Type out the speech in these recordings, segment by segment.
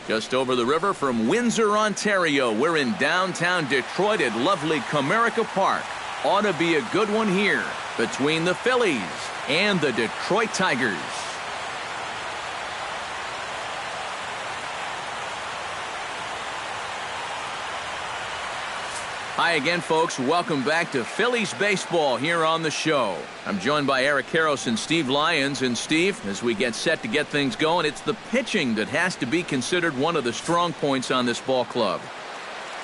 Just over the river from Windsor, Ontario. We're in downtown Detroit at lovely Comerica Park. Ought to be a good one here between the Phillies and the Detroit Tigers. Hi again, folks. Welcome back to Phillies baseball here on the show. I'm joined by Eric Karros and Steve Lyons. And Steve, as we get set to get things going, it's the pitching that has to be considered one of the strong points on this ball club.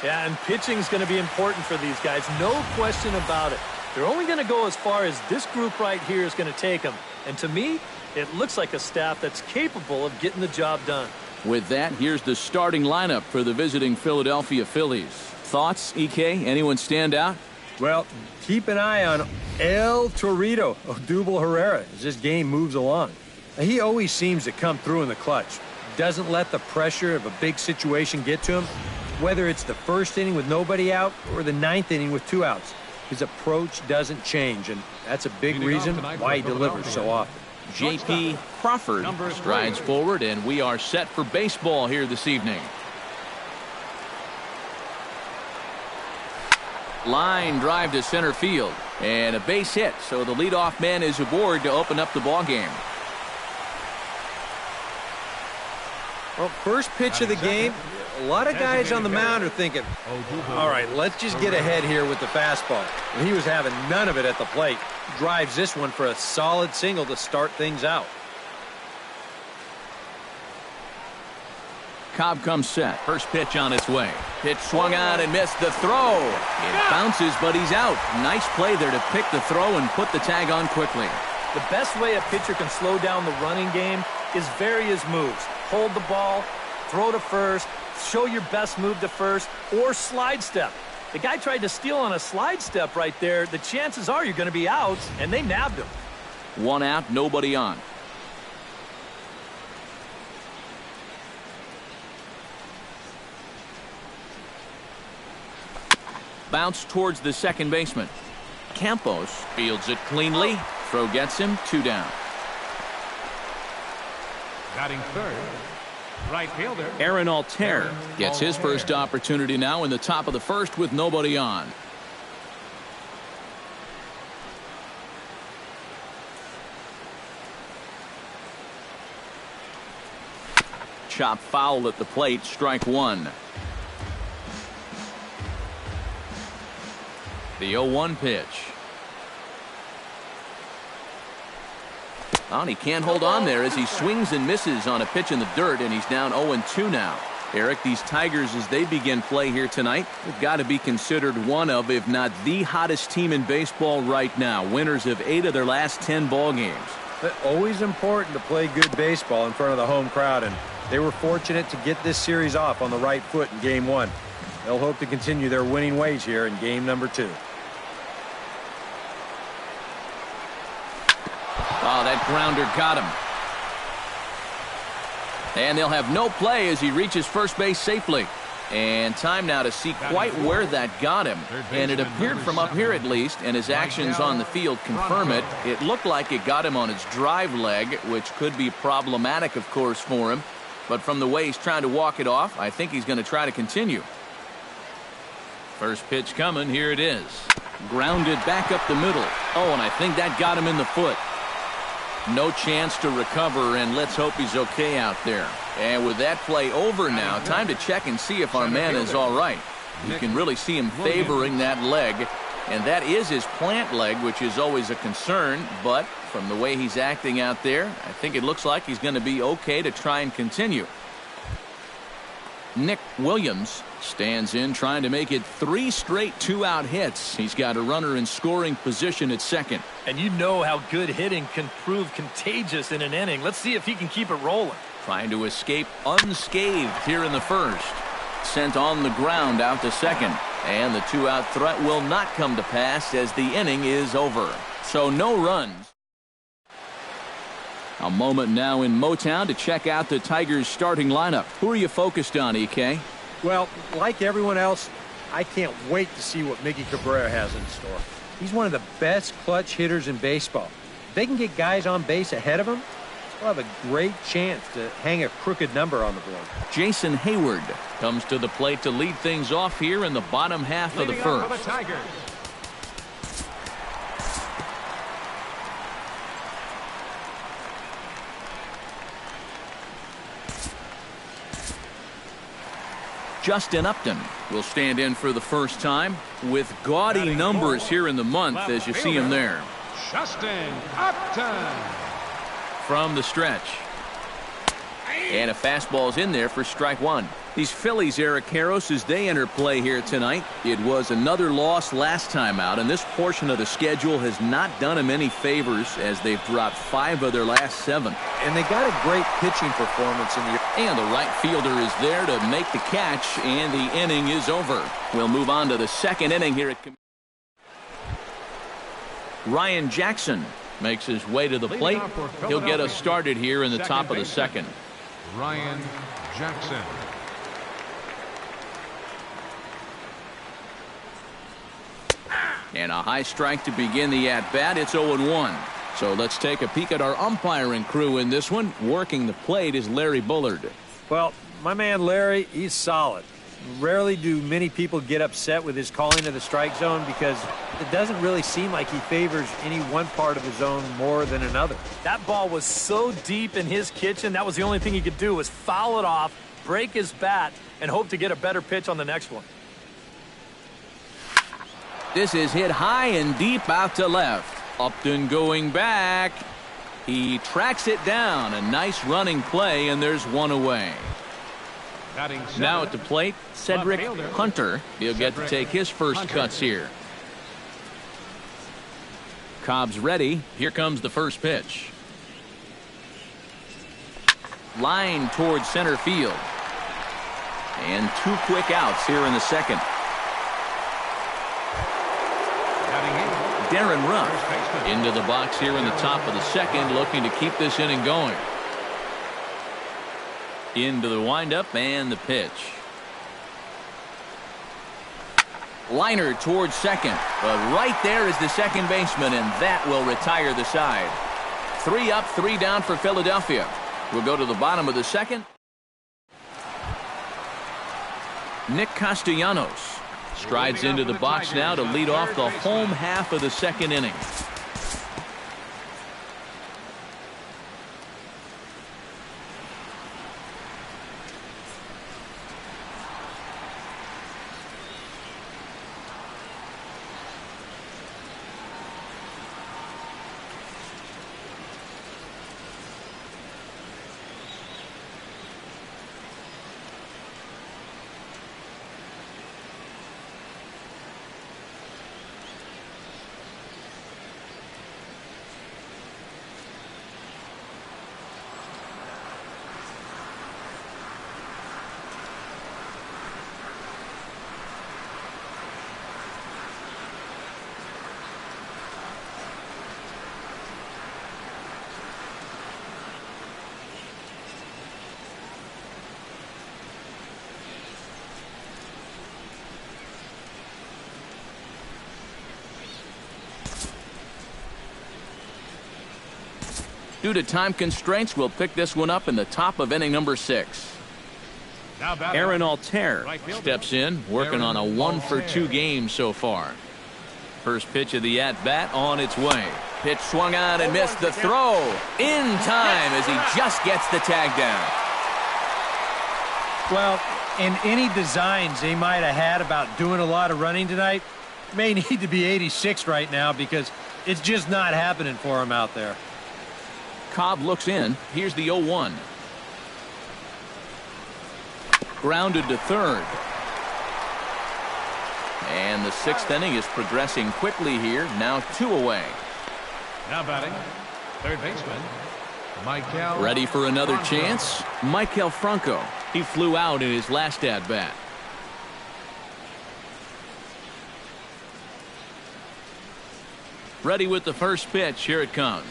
Yeah, and pitching is going to be important for these guys. No question about it. They're only going to go as far as this group right here is going to take them. And to me, it looks like a staff that's capable of getting the job done. With that, here's the starting lineup for the visiting Philadelphia Phillies. Thoughts, EK? Anyone stand out? Well, keep an eye on El Torito, Odubel Herrera, as this game moves along. He always seems to come through in the clutch. Doesn't let the pressure of a big situation get to him. Whether it's the first inning with nobody out or the ninth inning with 2 outs, his approach doesn't change, and that's a big reason why he delivers so often. J.P. Crawford strides forward, and we are set for baseball here this evening. Line drive to center field, and a base hit, so the leadoff man is aboard to open up the ball game. Well, first pitch of the game, a lot of guys on the mound are thinking, all right, let's just get ahead here with the fastball. And he was having none of it at the plate. Drives this one for a solid single to start things out. Cobb comes set. First pitch on its way. Pitch swung on and missed the throw. It bounces, but he's out. Nice play there to pick the throw and put the tag on quickly. The best way a pitcher can slow down the running game is vary his moves. Hold the ball, throw to first, show your best move to first, or slide step. The guy tried to steal on a slide step right there. The chances are you're going to be out, and they nabbed him. 1 out, nobody on. Bounce towards the second baseman. Campos fields it cleanly. Throw gets him. 2 down. Batting third, right fielder Aaron Altair gets his first opportunity now in the top of the first with nobody on. Chop foul at the plate. Strike 1. The 0-1 pitch. Oh, and he can't hold on there as he swings and misses on a pitch in the dirt, and he's down 0-2 now. Eric, these Tigers, as they begin play here tonight, have got to be considered one of, if not the hottest team in baseball right now. Winners of 8 of their last 10 ball games. But always important to play good baseball in front of the home crowd, and they were fortunate to get this series off on the right foot in Game 1. They'll hope to continue their winning ways here in Game number 2. Oh, that grounder got him. And they'll have no play as he reaches first base safely. And time now to see quite where that got him. And it appeared from up here at least, and his actions on the field confirm it. It looked like it got him on his drive leg, which could be problematic, of course, for him. But from the way he's trying to walk it off, I think he's going to try to continue. First pitch coming. Here it is. Grounded back up the middle. Oh, and I think that got him in the foot. No chance to recover, and let's hope he's okay out there. And with that play over now, time to check and see if our man is all right. You can really see him favoring that leg, and that is his plant leg, which is always a concern. But from the way he's acting out there, I think it looks like he's going to be okay to try and continue. Nick Williams stands in, trying to make it 3 straight 2-out hits. He's got a runner in scoring position at second. And you know how good hitting can prove contagious in an inning. Let's see if he can keep it rolling. Trying to escape unscathed here in the first. Sent on the ground out to second. And the 2-out threat will not come to pass as the inning is over. So no runs. A moment now in Motown to check out the Tigers starting lineup. Who are you focused on, EK? Well, like everyone else, I can't wait to see what Miggy Cabrera has in store. He's one of the best clutch hitters in baseball. If they can get guys on base ahead of him, will have a great chance to hang a crooked number on the board. Jason Hayward comes to the plate to lead things off here in the bottom half of the first. For the Tigers. Justin Upton will stand in for the first time with gaudy numbers here in the month as you see him there. Justin Upton. From the stretch. And a fastball's in there for strike one. These Phillies, Eric Karros, as they enter play here tonight, it was another loss last time out, and this portion of the schedule has not done them any favors as they've dropped 5 of their last 7. And they got a great pitching performance in the... And the right fielder is there to make the catch, and the inning is over. We'll move on to the second inning here at... Ryan Jackson makes his way to the plate. He'll get us started here in the top of the second. Ryan Jackson. And a high strike to begin the at-bat. It's 0-1. So let's take a peek at our umpiring crew in this one. Working the plate is Larry Bullard. Well, my man Larry, he's solid. Rarely do many people get upset with his calling of the strike zone because it doesn't really seem like he favors any one part of the zone more than another. That ball was so deep in his kitchen, that was the only thing he could do was foul it off, break his bat, and hope to get a better pitch on the next one. This is hit high and deep out to left. Upton going back. He tracks it down. A nice running play, and there's one away. Now at the plate, Cedric Hunter. He'll get to take his first cuts here. Cobb's ready. Here comes the first pitch. Line towards center field. And 2 quick outs here in the second. Darren Ruff into the box here in the top of the second, looking to keep this inning going. Into the windup and the pitch. Liner towards second, but right there is the second baseman, and that will retire the side. 3 up, 3 down for Philadelphia. We'll go to the bottom of the second. Nick Castellanos strides into the box now to lead off the home half of the second inning. Due to time constraints, we'll pick this one up in the top of inning number 6. Aaron Altair steps in, working on a 1-for-2 game so far. First pitch of the at-bat on its way. Pitch swung on and missed. The throw in time as he just gets the tag down. Well, in any designs they might have had about doing a lot of running tonight, may need to be 86 right now because it's just not happening for him out there. Cobb looks in. Here's the 0-1. Grounded to third. And the 6th inning is progressing quickly here. Now 2 away. Now batting, third baseman, Michael. Ready for another chance? Michael Franco. He flew out in his last at-bat. Ready with the first pitch. Here it comes.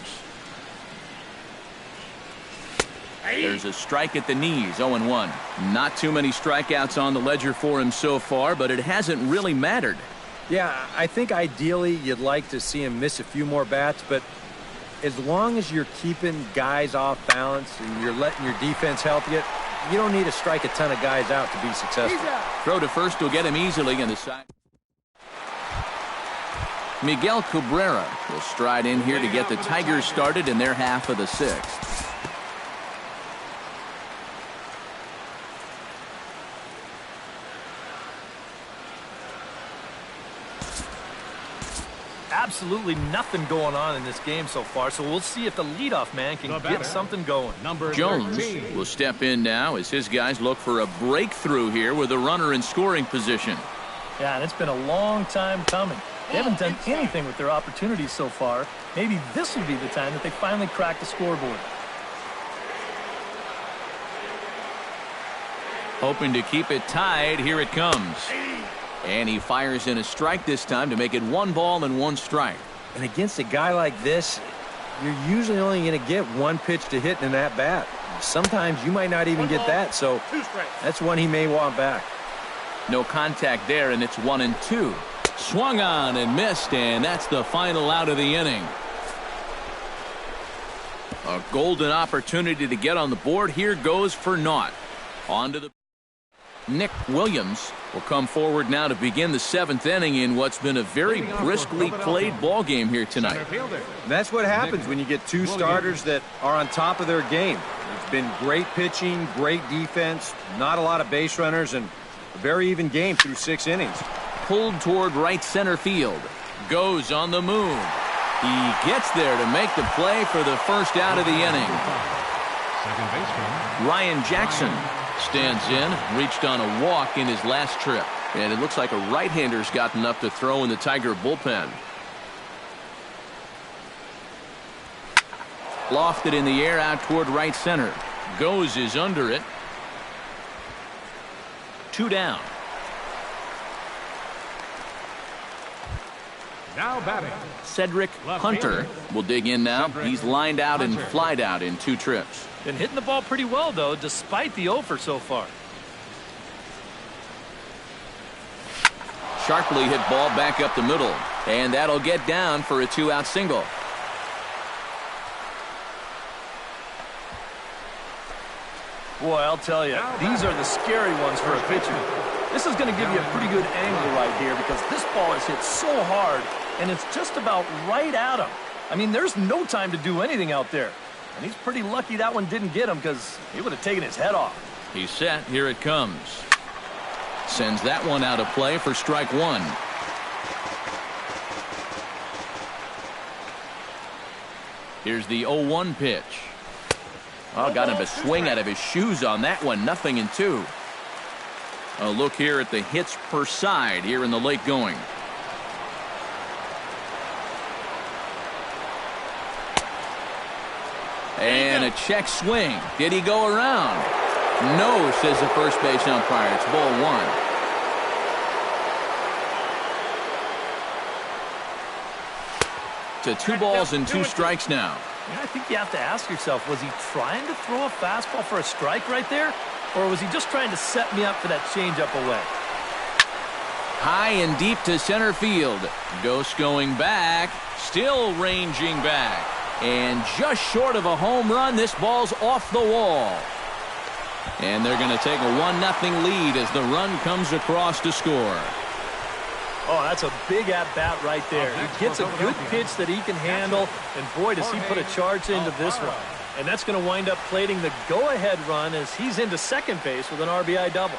There's a strike at the knees, 0-1. Not too many strikeouts on the ledger for him so far, but it hasn't really mattered. Yeah, I think ideally you'd like to see him miss a few more bats, but as long as you're keeping guys off balance and you're letting your defense help you, you don't need to strike a ton of guys out to be successful. Throw to first will get him easily on the side. Miguel Cabrera will stride in here to get the Tigers started in their half of the sixth. Absolutely nothing going on in this game so far, so we'll see if the leadoff man can get something going. Jones will step in now as his guys look for a breakthrough here with a runner in scoring position. Yeah, and it's been a long time coming. They haven't done anything with their opportunities so far. Maybe this will be the time that they finally crack the scoreboard. Hoping to keep it tied. Here it comes. And he fires in a strike this time to make it 1 ball and 1 strike. And against a guy like this, you're usually only going to get 1 pitch to hit in that bat. Sometimes you might not even get that, so that's one he may want back. No contact there, and it's 1-2. Swung on and missed, and that's the final out of the inning. A golden opportunity to get on the board. Here goes for naught. On to the... Nick Williams will come forward now to begin the 7th inning in what's been a very briskly played ball game here tonight. And that's what happens when you get 2 starters that are on top of their game. It's been great pitching, great defense, not a lot of base runners, and a very even game through 6 innings. Pulled toward right center field. Goes on the move. He gets there to make the play for the first out of the inning. Second baseman Ryan Jackson stands in, reached on a walk in his last trip. And it looks like a right-hander's gotten up to throw in the Tiger bullpen. Lofted in the air out toward right center. Goes is under it. 2 down. now batting. Cedric Hunter will dig in now. He's lined out and flied out in 2 trips. Been hitting the ball pretty well, though, despite the offer so far. Sharply hit ball back up the middle, and that'll get down for a 2-out single. Boy, I'll tell you, these are the scary ones for a pitcher. This is going to give you a pretty good angle right here because this ball is hit so hard, and it's just about right at him. I mean, there's no time to do anything out there. And he's pretty lucky that one didn't get him because he would have taken his head off. He's set. Here it comes. Sends that one out of play for strike 1. Here's the 0-1 pitch. Oh, got him to swing out of his shoes on that one. 0-2. A look here at the hits per side here in the late going. And a check swing. Did he go around? No, says the first base umpire. It's ball 1. To 2 balls and 2 strikes now. Yeah, I think you have to ask yourself, was he trying to throw a fastball for a strike right there? Or was he just trying to set me up for that changeup away? High and deep to center field. Ghost going back. Still ranging back. And just short of a home run, this ball's off the wall. And they're going to take a 1-0 lead as the run comes across to score. Oh, that's a big at-bat right there. He gets a good pitch that he can handle, and boy, does he put a charge into this one. And that's going to wind up plating the go-ahead run as he's into second base with an RBI double.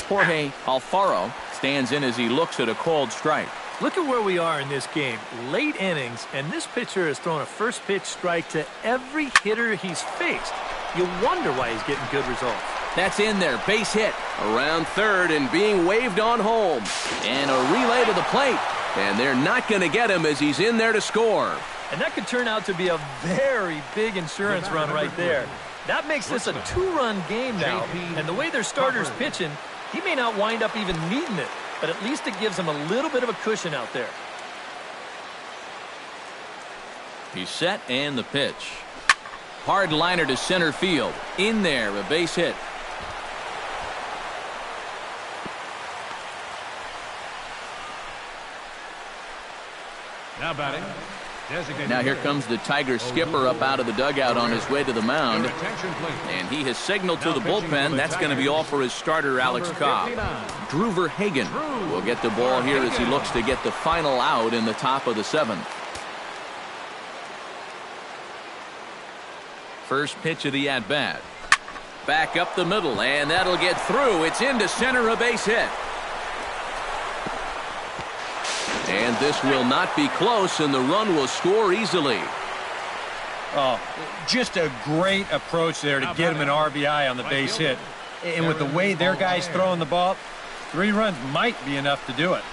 Jorge Alfaro stands in as he looks at a called strike. Look at where we are in this game. Late innings, and this pitcher has thrown a first pitch strike to every hitter he's faced. You wonder why he's getting good results. That's in there. Base hit. Around third and being waved on home. And a relay to the plate. And they're not going to get him as he's in there to score. And that could turn out to be a very big insurance run right there. That makes this a 2-run game now. And the way their starter's pitching, he may not wind up even needing it. But at least it gives him a little bit of a cushion out there. He's set and the pitch. Hard liner to center field. In there, a base hit. Now batting. Now here comes the Tiger skipper up out of the dugout on his way to the mound. Attention, please. And he has signaled to the bullpen. That's going to be all for his starter, Alex Cobb. Drew Verhagen will get the ball here as he looks to get the final out in the top of the 7th. First pitch of the at-bat. Back up the middle, and that'll get through. It's into center, a base hit. And this will not be close, and the run will score easily. Oh, just a great approach there to get him an RBI on the base hit. And with the way their guy's throwing the ball, 3 runs might be enough to do it.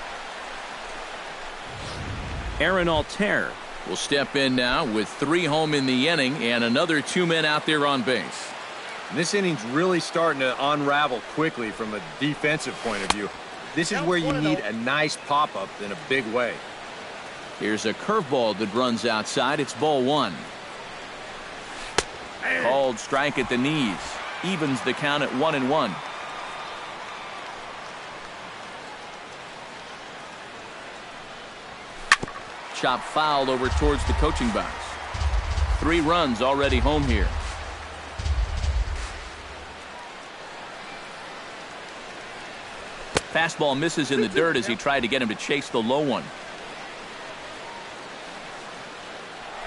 Aaron Altair will step in now with 3 home in the inning and another 2 men out there on base. This inning's really starting to unravel quickly from a defensive point of view. This is where you need a nice pop-up in a big way. Here's a curveball that runs outside. It's ball 1. Called strike at the knees. Evens the count at 1-1. Chop fouled over towards the coaching box. 3 runs already home here. Fastball misses in the dirt as he tried to get him to chase the low one.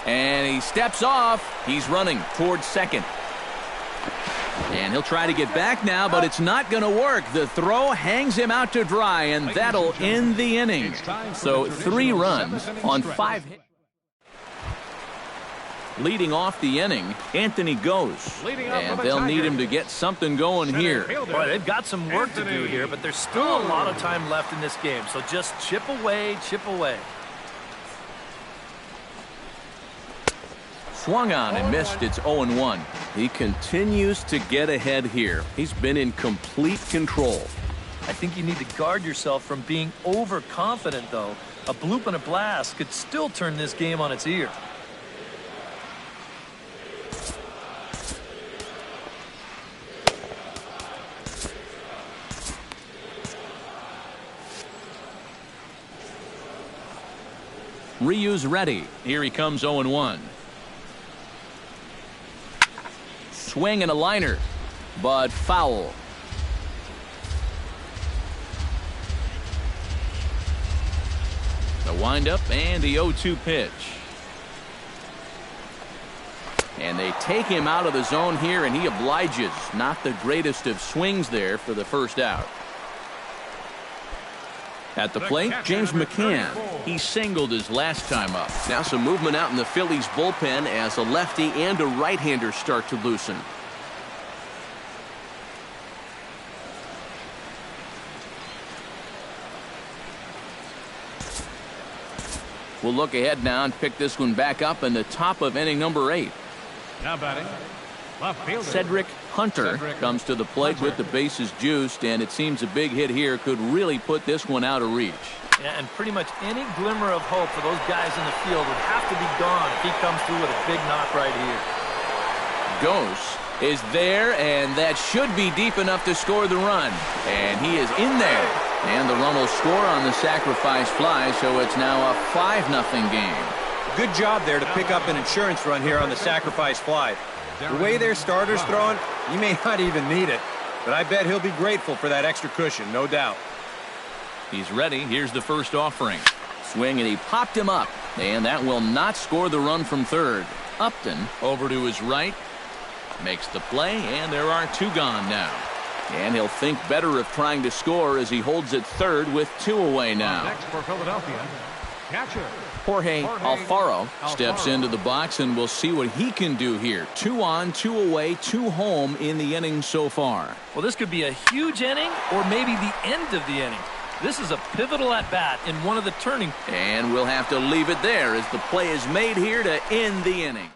And he steps off. He's running towards second. And he'll try to get back now, but it's not going to work. The throw hangs him out to dry, and that'll end the inning. So 3 runs on 5 hits. Leading off the inning, Anthony goes. And they'll need him to get something going here. Boy, they've got some work to do here, but there's still a lot of time left in this game. So just chip away, chip away. Swung on and missed. It's 0-1. He continues to get ahead here. He's been in complete control. I think you need to guard yourself from being overconfident, though. A bloop and a blast could still turn this game on its ear. Ryu's ready. Here he comes 0-1. Swing and a liner, but foul. The windup and the 0-2 pitch. And they take him out of the zone here, and he obliges. Not the greatest of swings there for the first out. At the plate, James McCann. He singled his last time up. Now some movement out in the Phillies bullpen as a lefty and a right-hander start to loosen. We'll look ahead now and pick this one back up in the top of inning number 8. Now batting. Left fielder. Cedric Hunter comes to the plate with the bases juiced, and it seems a big hit here could really put this one out of reach. Yeah, and pretty much any glimmer of hope for those guys in the field would have to be gone if he comes through with a big knock right here. Gose is there, and that should be deep enough to score the run. And he is in there. And the run will score on the sacrifice fly, so it's now a 5-0 game. Good job there to pick up an insurance run here on the sacrifice fly. The way their starter's throwing, he may not even need it. But I bet he'll be grateful for that extra cushion, no doubt. He's ready. Here's the first offering. Swing, and he popped him up. And that will not score the run from third. Upton over to his right. Makes the play, and there are 2 gone now. And he'll think better of trying to score as he holds it third with 2 away now. Next for Philadelphia, catcher. Jorge Alfaro steps into the box, and we'll see what he can do here. 2 on, 2 away, 2 home in the inning so far. Well, this could be a huge inning or maybe the end of the inning. This is a pivotal at-bat in one of the turning. And we'll have to leave it there as the play is made here to end the inning.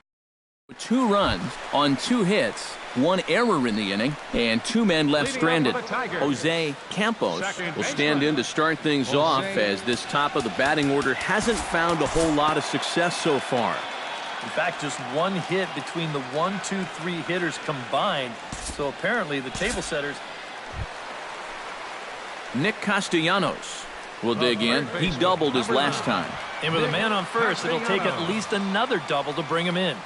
2 runs on 2 hits, 1 error in the inning, and 2 men left stranded. Jose Campos will stand in to start things off as this top of the batting order hasn't found a whole lot of success so far. In fact, just 1 hit between the 1, 2, 3 hitters combined. So apparently the table setters. Nick Castellanos will dig in. He doubled his last time. And with a man on first, it'll take at least another double to bring him in.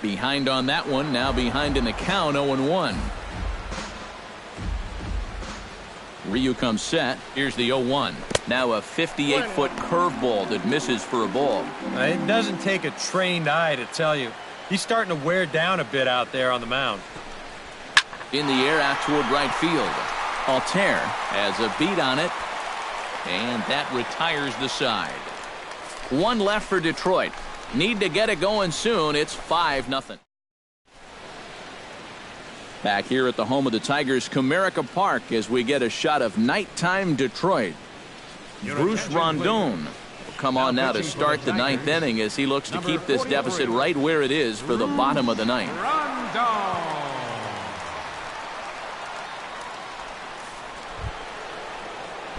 Behind on that one, now behind in the count, 0-1. Ryu comes set. Here's the 0-1. Now a 58-foot curveball that misses for a ball. It doesn't take a trained eye to tell you. He's starting to wear down a bit out there on the mound. In the air out toward right field. Altair has a beat on it, and that retires the side. One left for Detroit. Need to get it going soon. It's 5-0. Back here at the home of the Tigers, Comerica Park, as we get a shot of nighttime Detroit. Bruce Rondon will come on now to start the ninth inning as he looks to keep this deficit right where it is for the bottom of the ninth.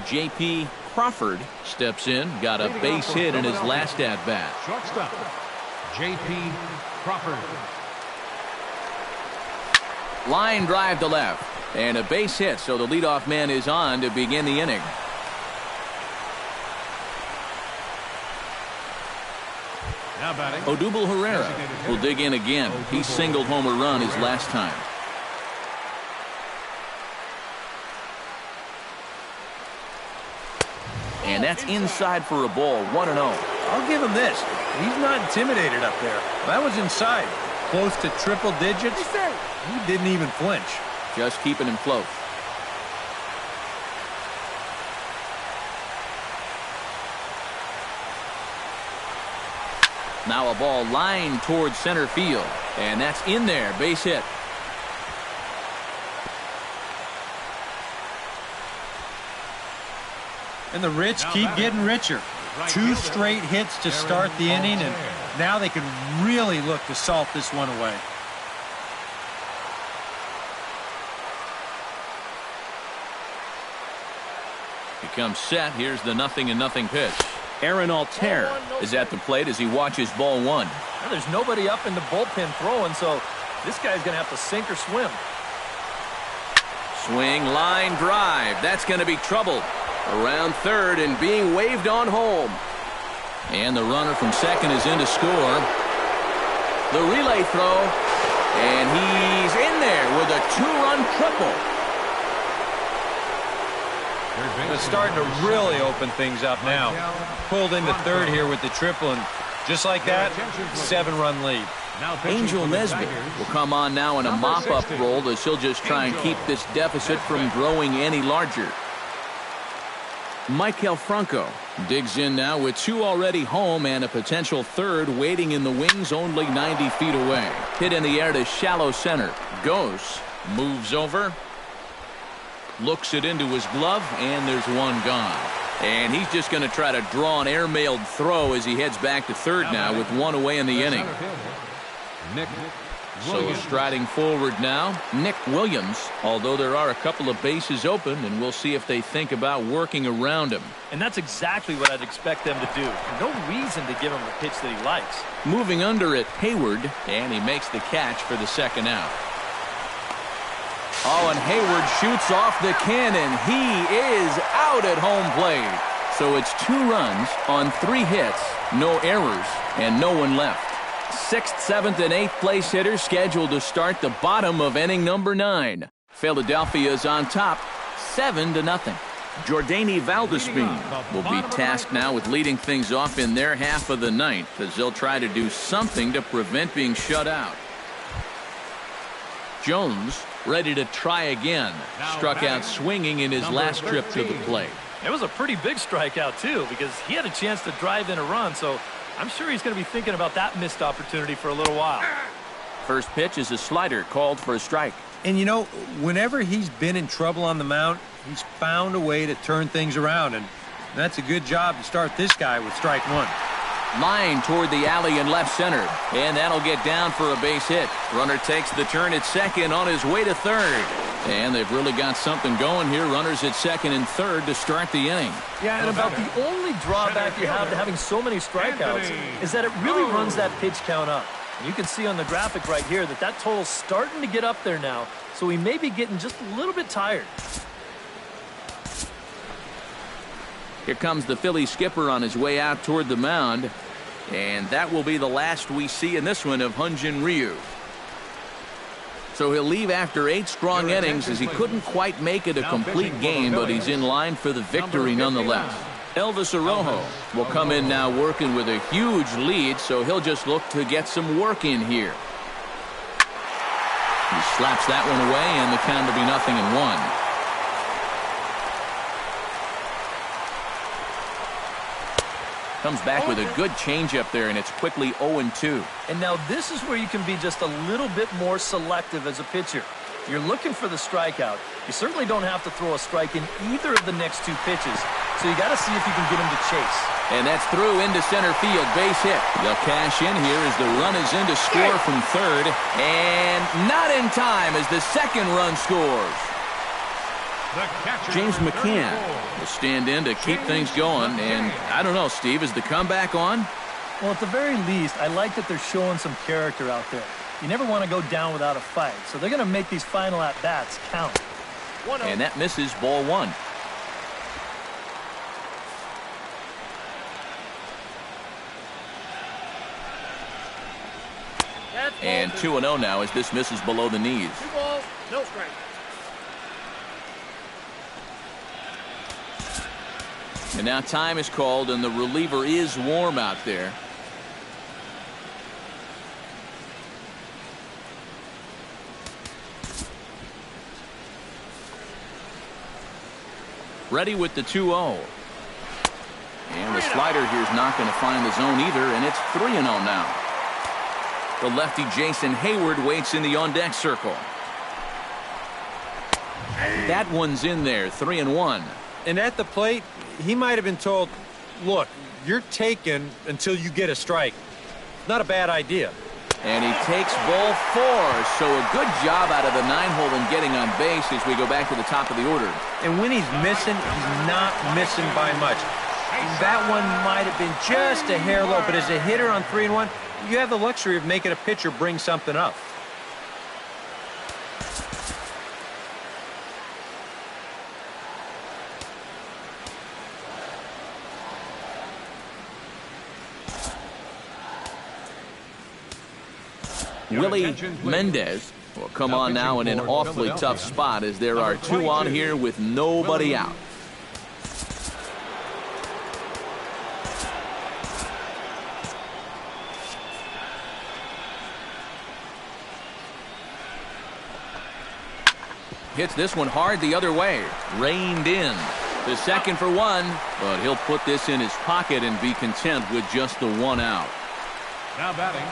J.P. Crawford steps in, got a base hit in his last at-bat. Shortstop, J.P. Crawford. Line drive to left, and a base hit, so the leadoff man is on to begin the inning. Now batting, Odubel Herrera will dig in again. He singled home a run his last time. And that's inside for a ball, 1-0. I'll give him this. He's not intimidated up there. That was inside. Close to triple digits. He didn't even flinch. Just keeping him close. Now a ball lined towards center field. And that's in there. Base hit. And the rich keep getting richer. 2 straight hits to start the inning, and now they can really look to salt this one away. He comes set. Here's the 0-0 pitch. Aaron Altair is at the plate as he watches ball 1. Well, there's nobody up in the bullpen throwing, so this guy's going to have to sink or swim. Swing, line drive. That's going to be trouble. Around third and being waved on home. And the runner from second is in to score. The relay throw. And he's in there with a 2-run triple. It's starting to really open things up now. Pulled into third here with the triple, and just like that, 7-run lead. Angel Nesbitt will come on now in a mop-up role as he'll just try and keep this deficit from growing any larger. Maikel Franco digs in now with 2 already home and a potential third waiting in the wings only 90 feet away. Hit in the air to shallow center. Goes. Moves over. Looks it into his glove, and there's one gone. And he's just going to try to draw an airmailed throw as he heads back to third now with 1 away in the inning. So striding forward now, Nick Williams, although there are a couple of bases open, and we'll see if they think about working around him. And that's exactly what I'd expect them to do. No reason to give him the pitch that he likes. Moving under it, Hayward, and he makes the catch for the second out. Oh, and Hayward shoots off the cannon. He is out at home plate. So it's 2 runs on 3 hits, no errors, and no one left. 6th, 7th, and 8th place hitters scheduled to start the bottom of inning number 9. Philadelphia's on top, 7-0. Jordany Valdespin will be tasked now with leading things off in their half of the ninth as they'll try to do something to prevent being shut out. Jones ready to try again. Struck out swinging in his last trip to the plate. It was a pretty big strikeout, too, because he had a chance to drive in a run, so I'm sure he's going to be thinking about that missed opportunity for a little while. First pitch is a slider called for a strike. And, you know, whenever he's been in trouble on the mound, he's found a way to turn things around, and that's a good job to start this guy with strike 1. Line toward the alley in left center, and that'll get down for a base hit. Runner takes the turn at second on his way to third. And they've really got something going here. Runners at second and third to start the inning. Yeah, and about the only drawback you have to having so many strikeouts is that it really runs that pitch count up. You can see on the graphic right here that total's starting to get up there now, so he may be getting just a little bit tired. Here comes the Philly skipper on his way out toward the mound, and that will be the last we see in this one of Hyun-Jin Ryu. So he'll leave after 8 strong innings as he couldn't quite make it a complete game, but he's in line for the victory nonetheless. Elvis Arrojo will come in now working with a huge lead, so he'll just look to get some work in here. He slaps that one away, and the count will be 0-1. Comes back with a good changeup there, and it's quickly 0-2. And now this is where you can be just a little bit more selective as a pitcher. You're looking for the strikeout. You certainly don't have to throw a strike in either of the next 2 pitches, so you got to see if you can get him to chase. And that's through into center field, base hit. They'll cash in here as the run is in to score from third, and not in time as the second run scores. James McCann will stand in to keep things going, and I don't know, Steve, is the comeback on? Well, at the very least, I like that they're showing some character out there. You never want to go down without a fight, so they're going to make these final at-bats count. And that misses, ball 1. And 2-0 now as this misses below the knees. 2 balls, no strike. And now time is called, and the reliever is warm out there. Ready with the 2-0. And the slider here is not going to find the zone either, and it's 3-0 now. The lefty Jason Hayward waits in the on-deck circle. That one's in there, 3-1. And at the plate, he might have been told, look, you're taken until you get a strike. Not a bad idea. And he takes ball 4, so a good job out of the 9-hole in getting on base as we go back to the top of the order. And when he's missing, he's not missing by much. That one might have been just a hair low, but as a hitter on 3-1, you have the luxury of making a pitcher bring something up. Willie Mendez will come on now in an awfully tough spot as there are 2 on here with nobody out. Hits this one hard the other way. Reined in. The second for 1, but he'll put this in his pocket and be content with just the 1 out. Now batting,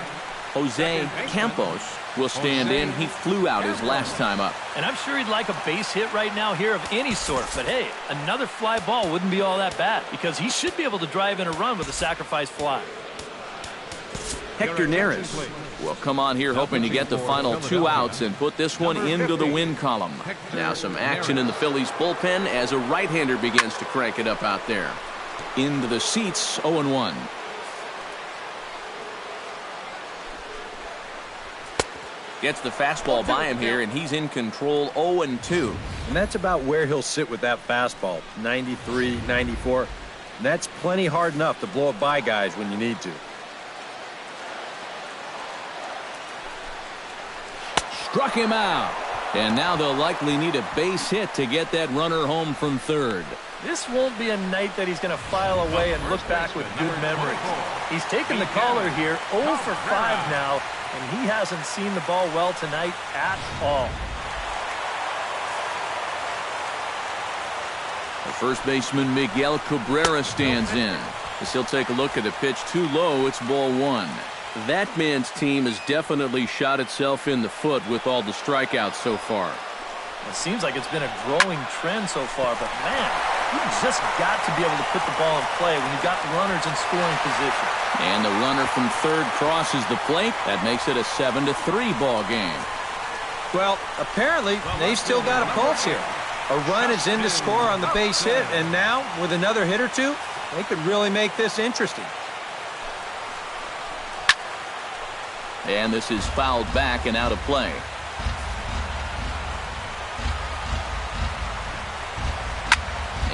Jose Campos will stand in. He flew out his last time up. And I'm sure he'd like a base hit right now here of any sort. But hey, another fly ball wouldn't be all that bad because he should be able to drive in a run with a sacrifice fly. Hector Neris will come on here hoping to get the final 2 outs and put this one into the win column. Now some action in the Phillies bullpen as a right-hander begins to crank it up out there. Into the seats, 0-1. Gets the fastball by him here, and he's in control, 0-2. And that's about where he'll sit with that fastball, 93, 94. And that's plenty hard enough to blow it by guys when you need to. Struck him out. And now they'll likely need a base hit to get that runner home from third. This won't be a night that he's going to file away and look back with good memories. He's taken the caller here, 0 for 5 now, and he hasn't seen the ball well tonight at all. The first baseman Miguel Cabrera stands in. As he'll take a look at a pitch too low, it's ball 1. That man's team has definitely shot itself in the foot with all the strikeouts so far. It seems like it's been a growing trend so far, but man, you've just got to be able to put the ball in play when you've got runners in scoring position. And the runner from third crosses the plate. That makes it a 7-3 ball game. Well, apparently they've still got a pulse here. A run is in to score on the base hit, and now with another hit or two, they could really make this interesting. And this is fouled back and out of play.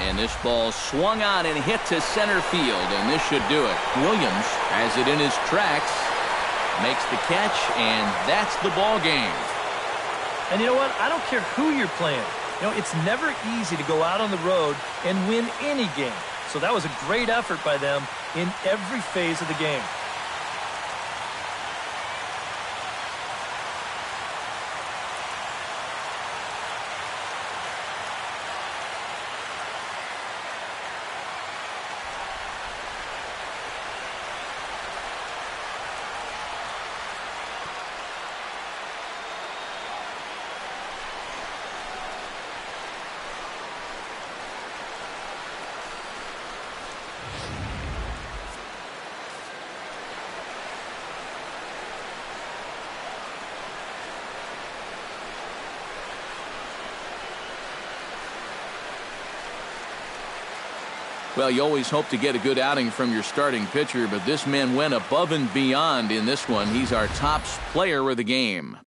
And this ball swung on and hit to center field, and this should do it. Williams has it in his tracks, makes the catch, and that's the ball game. And you know what? I don't care who you're playing. You know, it's never easy to go out on the road and win any game. So that was a great effort by them in every phase of the game. Well, you always hope to get a good outing from your starting pitcher, but this man went above and beyond in this one. He's our top player of the game.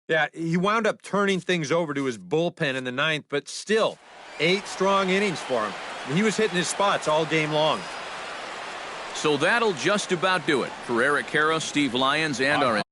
Yeah, he wound up turning things over to his bullpen in the ninth, but still, 8 strong innings for him. He was hitting his spots all game long. So that'll just about do it. For Eric Karros, Steve Lyons, and our